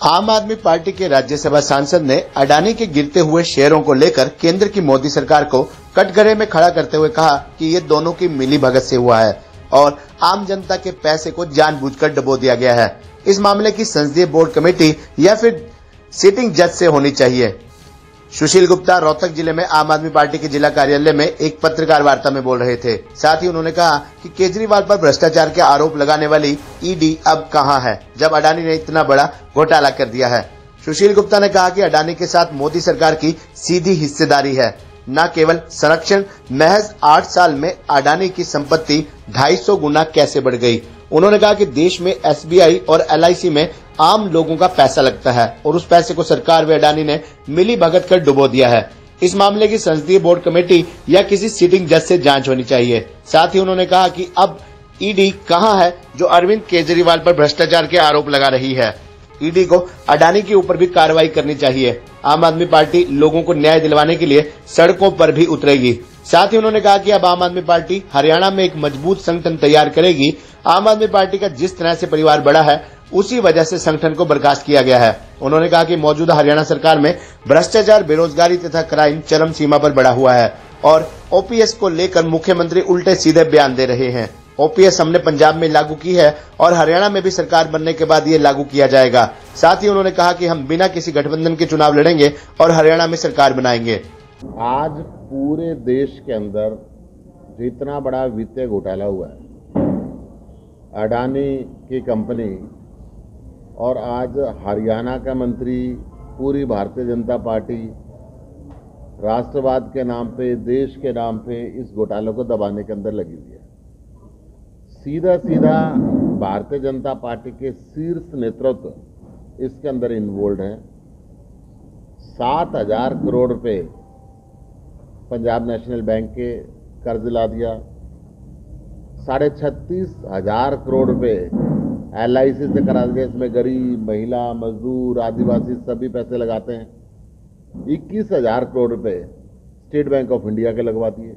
आम आदमी पार्टी के राज्यसभा सांसद ने अडानी के गिरते हुए शेयरों को लेकर केंद्र की मोदी सरकार को कटघरे में खड़ा करते हुए कहा कि ये दोनों की मिलीभगत से हुआ है और आम जनता के पैसे को जानबूझकर डुबो दिया गया है। इस मामले की संसदीय बोर्ड कमेटी या फिर सिटिंग जज से होनी चाहिए। सुशील गुप्ता रोहतक जिले में आम आदमी पार्टी के जिला कार्यालय में एक पत्रकार वार्ता में बोल रहे थे। साथ ही उन्होंने कहा कि केजरीवाल पर भ्रष्टाचार के आरोप लगाने वाली ईडी अब कहां है, जब अडानी ने इतना बड़ा घोटाला कर दिया है। सुशील गुप्ता ने कहा कि अडानी के साथ मोदी सरकार की सीधी हिस्सेदारी है, न केवल संरक्षण। महज 8 साल में अडानी की संपत्ति 250 गुना कैसे बढ़ गई। उन्होंने कहा कि देश में एसबीआई और एलआईसी में आम लोगों का पैसा लगता है और उस पैसे को सरकार व अडानी ने मिली भगत कर डुबो दिया है। इस मामले की संसदीय बोर्ड कमेटी या किसी सिटिंग जज से जांच होनी चाहिए। साथ ही उन्होंने कहा कि अब ईडी कहां है जो अरविंद केजरीवाल पर भ्रष्टाचार के आरोप लगा रही है। ईडी को अडानी के ऊपर भी कार्रवाई करनी चाहिए। आम आदमी पार्टी लोगों को न्याय दिलवाने के लिए सड़कों पर भी उतरेगी। साथ ही उन्होंने कहा कि अब आम आदमी पार्टी हरियाणा में एक मजबूत संगठन तैयार करेगी। आम आदमी पार्टी का जिस तरह से परिवार बढ़ा है उसी वजह से संगठन को बर्खास्त किया गया है। उन्होंने कहा कि मौजूदा हरियाणा सरकार में भ्रष्टाचार, बेरोजगारी तथा क्राइम चरम सीमा पर बढ़ा हुआ है और ओपीएस को लेकर मुख्यमंत्री उल्टे सीधे बयान दे रहे हैं। ओपीएस हमने पंजाब में लागू की है और हरियाणा में भी सरकार बनने के बाद ये लागू किया जाएगा। साथ ही उन्होंने कहा कि हम बिना किसी गठबंधन के चुनाव लड़ेंगे और हरियाणा में सरकार बनाएंगे। आज पूरे देश के अंदर जितना बड़ा वित्तीय घोटाला हुआ है, अडानी की कंपनी और आज हरियाणा का मंत्री, पूरी भारतीय जनता पार्टी राष्ट्रवाद के नाम पे, देश के नाम पे इस घोटाले को दबाने के अंदर लगी हुई है। सीधा सीधा भारतीय जनता पार्टी के शीर्ष नेतृत्व इसके अंदर इन्वॉल्व है। 7,000 करोड़ रुपए पंजाब नेशनल बैंक के कर्ज ला दिया। 36,500 करोड़ रुपए एलआईसी से करा दिया। इसमें गरीब, महिला, मजदूर, आदिवासी सभी पैसे लगाते हैं। 21,000 करोड़ रुपए स्टेट बैंक ऑफ इंडिया के लगवा दिए।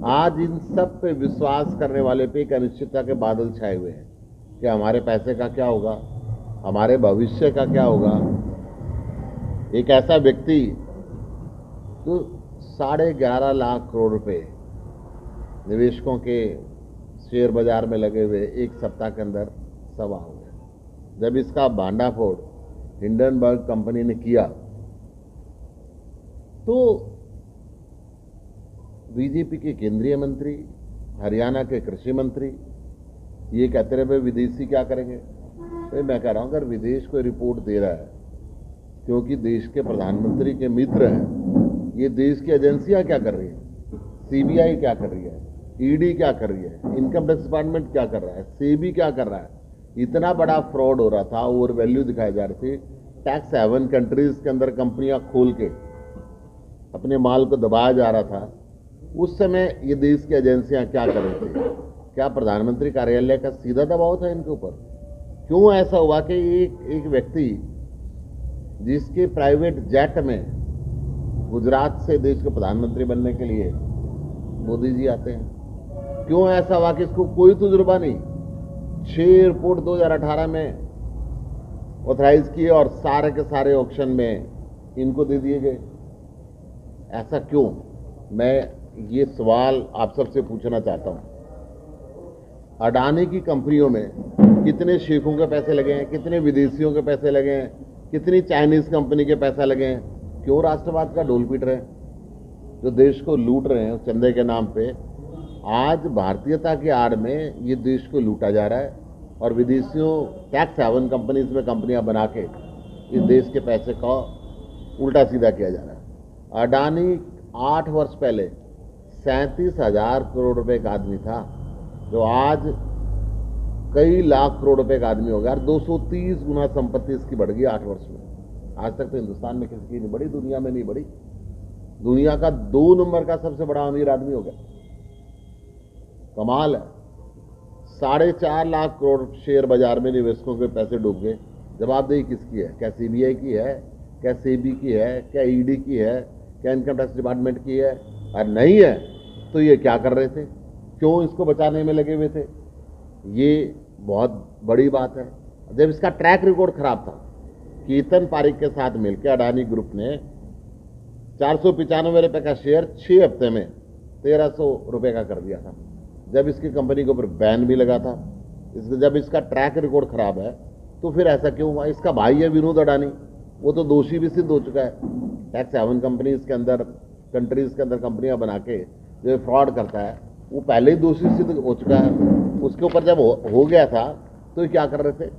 आज इन सब पे विश्वास करने वाले पे एक अनिश्चितता के बादल छाए हुए हैं कि हमारे पैसे का क्या होगा, हमारे भविष्य का क्या होगा। एक ऐसा व्यक्ति तो 11.5 लाख करोड़ रुपए निवेशकों के शेयर बाजार में लगे हुए एक सप्ताह के अंदर सवा हो गए। जब इसका भांडाफोड़ हिंडनबर्ग कंपनी ने किया तो बीजेपी के केंद्रीय मंत्री, हरियाणा के कृषि मंत्री ये कहते रहे भाई विदेशी क्या करेंगे। भाई मैं कह रहा हूं अगर विदेश कोई रिपोर्ट दे रहा है क्योंकि देश के प्रधानमंत्री के मित्र हैं, ये देश की एजेंसियां क्या कर रही है, सीबीआई क्या कर रही है, ईडी क्या कर रही है, इनकम टैक्स डिपार्टमेंट क्या कर रहा है, सेबी क्या कर रहा है। इतना बड़ा फ्रॉड हो रहा था, ओवर वैल्यू दिखाई जा रही थी। टैक्स हेवन कंट्रीज के अंदर कंपनियां खोल के अपने माल को दबाया जा रहा था। उस समय ये देश की एजेंसियां क्या कर रही थी? क्या प्रधानमंत्री कार्यालय का सीधा दबाव था इनके ऊपर? क्यों ऐसा हुआ कि एक व्यक्ति जिसके प्राइवेट जेट में गुजरात से देश के प्रधानमंत्री बनने के लिए मोदी जी आते हैं, क्यों ऐसा हुआ कि इसको कोई तजुर्बा नहीं? 6 एयरपोर्ट 2018 में ऑथराइज किए और सारे के सारे ऑक्शन में इनको दे दिए गए। ऐसा क्यों? मैं ये सवाल आप सबसे पूछना चाहता हूं। अडानी की कंपनियों में कितने शेखों के पैसे लगे हैं, कितने विदेशियों के पैसे लगे हैं, कितनी चाइनीज कंपनी के पैसा लगे हैं? क्यों राष्ट्रवाद का ढोल पीट रहे हैं? जो देश को लूट रहे हैं उस चंदे के नाम पे। आज भारतीयता की आड़ में ये देश को लूटा जा रहा है और विदेशियों टैक्स हेवन कंपनीज में कंपनियां बना के इस देश के पैसे का उल्टा सीधा किया जा रहा है। अडानी 8 वर्ष पहले 37,000 करोड़ रुपए का आदमी था, जो आज कई लाख करोड़ रुपए का आदमी हो गया। 230 गुना संपत्ति इसकी बढ़ गई 8 वर्ष में। आज तक तो हिंदुस्तान में किसी की नहीं बढ़ी, दुनिया में नहीं बढ़ी। दुनिया का 2 नंबर का सबसे बड़ा अमीर आदमी हो गया। कमाल है। 4.5 लाख करोड़ शेयर बाजार में निवेशकों के पैसे डूब गए। जवाबदेही किसकी है? क्या सीबीआई की है? क्या सेबी की है? क्या ईडी की है? क्या इनकम टैक्स डिपार्टमेंट की है? और नहीं है तो ये क्या कर रहे थे? क्यों इसको बचाने में लगे हुए थे? ये बहुत बड़ी बात है। जब इसका ट्रैक रिकॉर्ड खराब था, केतन पारिक के साथ मिलकर अडानी ग्रुप ने 495 रुपए का शेयर 6 हफ्ते में 1300 रुपए का कर दिया था, जब इसकी कंपनी के ऊपर बैन भी लगा था। जब इसका ट्रैक रिकॉर्ड खराब है तो फिर ऐसा क्यों हुआ? इसका भाई है विनोद अडानी, वो तो दोषी भी सिद्ध हो चुका है। टैक्स हेवन कंपनीज के अंदर, कंट्रीज के अंदर कंपनियां बना के जो फ्रॉड करता है, वो पहले ही दोषी सिद्ध हो चुका है। उसके ऊपर जब हो गया था तो ये क्या कर रहे थे?